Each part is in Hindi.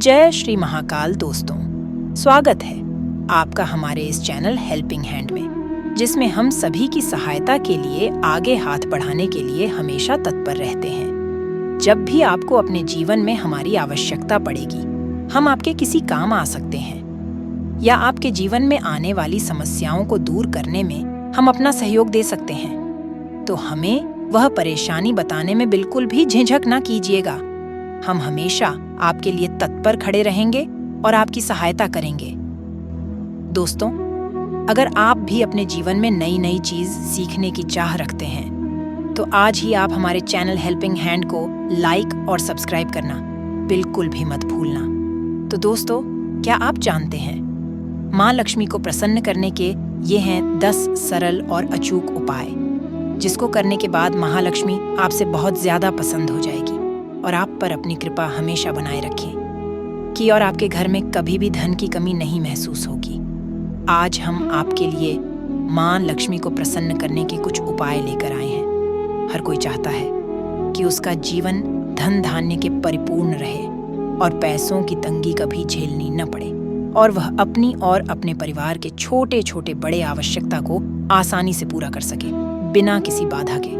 जय श्री महाकाल दोस्तों, स्वागत है आपका हमारे इस चैनल हेल्पिंग हैंड में, जिसमें हम सभी की सहायता के लिए आगे हाथ बढ़ाने के लिए हमेशा तत्पर रहते हैं। जब भी आपको अपने जीवन में हमारी आवश्यकता पड़ेगी, हम आपके किसी काम आ सकते हैं या आपके जीवन में आने वाली समस्याओं को दूर करने में हम अपना सहयोग दे सकते हैं, तो हमें वह परेशानी बताने में बिल्कुल भी झिझक ना कीजिएगा। हम हमेशा आपके लिए तत्पर खड़े रहेंगे और आपकी सहायता करेंगे। दोस्तों, अगर आप भी अपने जीवन में नई नई चीज सीखने की चाह रखते हैं, तो आज ही आप हमारे चैनल हेल्पिंग हैंड को लाइक और सब्सक्राइब करना बिल्कुल भी मत भूलना। तो दोस्तों, क्या आप जानते हैं माँ लक्ष्मी को प्रसन्न करने के ये हैं 10 सरल और अचूक उपाय, जिसको करने के बाद महालक्ष्मी आपसे बहुत ज्यादा पसंद हो जाएगी और आप पर अपनी कृपा हमेशा बनाए रखें कि और आपके घर में कभी भी धन की कमी नहीं महसूस होगी। आज हम आपके लिए माँ लक्ष्मी को प्रसन्न करने के कुछ उपाय लेकर आए हैं। हर कोई चाहता है कि उसका जीवन धन धान्य के परिपूर्ण रहे और पैसों की तंगी कभी झेलनी न पड़े, और वह अपनी और अपने परिवार के छोटे छोटे बड़े आवश्यकता को आसानी से पूरा कर सके बिना किसी बाधा के।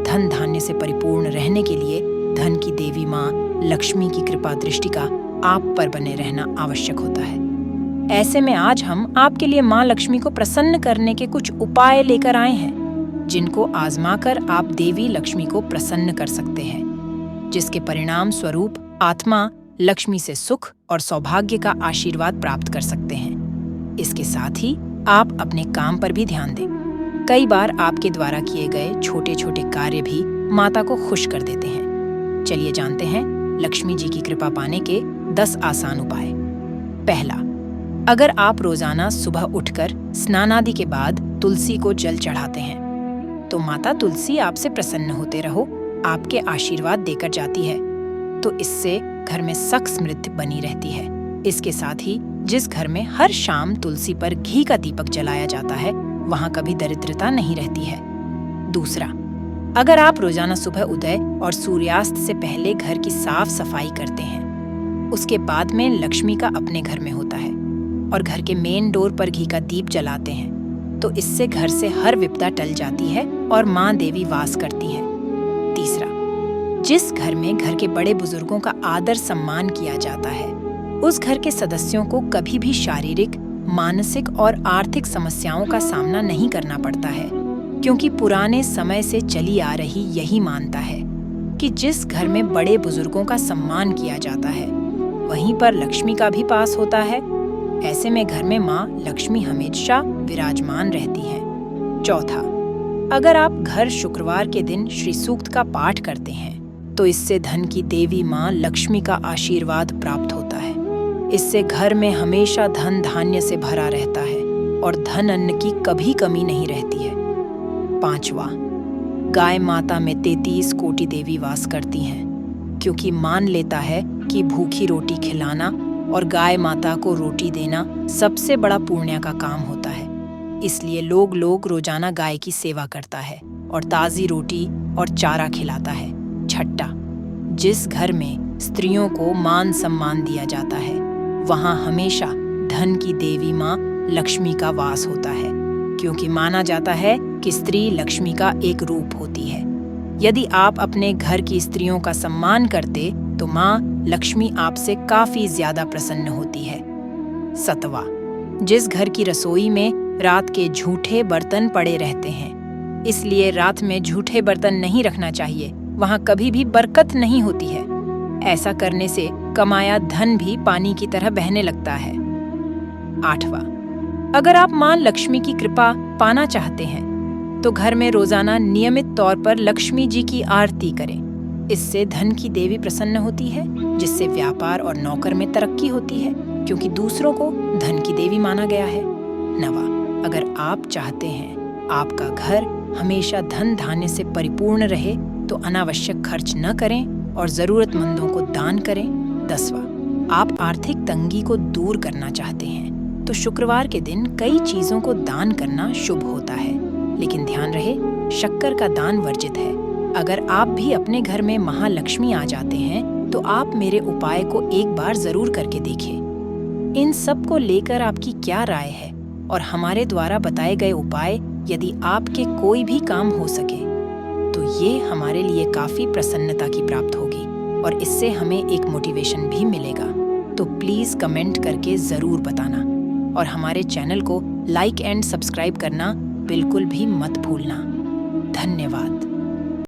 धन धान्य से परिपूर्ण रहने के लिए धन की देवी माँ लक्ष्मी की कृपा दृष्टि का आप पर बने रहना आवश्यक होता है। ऐसे में आज हम आपके लिए माँ लक्ष्मी को प्रसन्न करने के कुछ उपाय लेकर आए हैं, जिनको आजमाकर आप देवी लक्ष्मी को प्रसन्न कर सकते हैं, जिसके परिणाम स्वरूप आत्मा लक्ष्मी से सुख और सौभाग्य का आशीर्वाद प्राप्त कर सकते हैं। इसके साथ ही आप अपने काम पर भी ध्यान दें। कई बार आपके द्वारा किए गए छोटे छोटे कार्य भी माता को खुश कर देते हैं। चलिए जानते हैं लक्ष्मी जी की कृपा पाने के 10 आसान उपाय। पहला, अगर आप रोजाना सुबह उठकर स्नानादि के बाद तुलसी को जल चढ़ाते हैं, तो माता तुलसी आपसे प्रसन्न होते रहो आपके आशीर्वाद देकर जाती है, तो इससे घर में सुख समृद्धि बनी रहती है। इसके साथ ही जिस घर में हर शाम तुलसी पर घी का दीपक जलाया जाता है, वहां कभी दरिद्रता नहीं रहती है। दूसरा, अगर आप रोजाना सुबह उदय और सूर्यास्त से पहले घर की साफ सफाई करते हैं, उसके बाद में लक्ष्मी का अपने घर में होता है, और घर के मेन डोर पर घी का दीप जलाते हैं, तो इससे घर से हर विपदा टल जाती है और माँ देवी वास करती हैं। तीसरा, जिस घर में घर के बड़े बुजुर्गों का आदर सम्मान किया जाता है, उस घर के सदस्यों को कभी भी शारीरिक, मानसिक और आर्थिक समस्याओं का सामना नहीं करना पड़ता है, क्योंकि पुराने समय से चली आ रही यही मानता है कि जिस घर में बड़े बुजुर्गों का सम्मान किया जाता है, वहीं पर लक्ष्मी का भी पास होता है। ऐसे में घर में माँ लक्ष्मी हमेशा विराजमान रहती हैं। चौथा, अगर आप घर शुक्रवार के दिन श्री सूक्त का पाठ करते हैं, तो इससे धन की देवी माँ लक्ष्मी का आशीर्वाद प्राप्त होता है। इससे घर में हमेशा धन धान्य से भरा रहता है और धन अन्न की कभी कमी नहीं रहती है। पांचवा, गाय माता में 33 कोटि देवी वास करती हैं, क्योंकि मान लेता है कि भूखी रोटी खिलाना और गाय माता को रोटी देना सबसे बड़ा पुण्य का काम होता है। इसलिए लोग रोजाना गाय की सेवा करता है और ताजी रोटी और चारा खिलाता है। छठा, जिस घर में स्त्रियों को मान सम्मान दिया जाता है, वहां हमेशा धन की देवी माँ लक्ष्मी का वास होता है, क्योंकि माना जाता है कि स्त्री लक्ष्मी का एक रूप होती है। यदि आप अपने घर की स्त्रियों का सम्मान करते, तो माँ लक्ष्मी आपसे काफी ज्यादा प्रसन्न होती है। सतवा, जिस घर की रसोई में रात के झूठे बर्तन पड़े रहते हैं, इसलिए रात में झूठे बर्तन नहीं रखना चाहिए, वहां कभी भी बरकत नहीं होती है। ऐसा करने से कमाया धन भी पानी की तरह बहने लगता है। आठवां, अगर आप माँ लक्ष्मी की कृपा पाना चाहते हैं, तो घर में रोजाना नियमित तौर पर लक्ष्मी जी की आरती करें। इससे धन की देवी प्रसन्न होती है, जिससे व्यापार और नौकर में तरक्की होती है, क्योंकि दूसरों को धन की देवी माना गया है। नवा, अगर आप चाहते हैं आपका घर हमेशा धन धान्य से परिपूर्ण रहे, तो अनावश्यक खर्च न करें और जरूरतमंदों को दान करें। 10वां, आप आर्थिक तंगी को दूर करना चाहते हैं, तो शुक्रवार के दिन कई चीजों को दान करना शुभ होता है, लेकिन ध्यान रहे शक्कर का दान वर्जित है। अगर आप भी अपने घर में महालक्ष्मी आ जाते हैं, तो तो आप मेरे उपाय को एक बार जरूर करके देखिए। इन सब को लेकर आपकी क्या राय है और हमारे द्वारा बताए गए उपाय यदि आपके कोई भी काम हो सके तो ये हमारे लिए काफ़ी प्रसन्नता की प्राप्त होगी और इससे हमें एक मोटिवेशन भी मिलेगा। तो प्लीज़ कमेंट करके ज़रूर बताना और हमारे चैनल को लाइक एंड सब्सक्राइब करना बिल्कुल भी मत भूलना। धन्यवाद।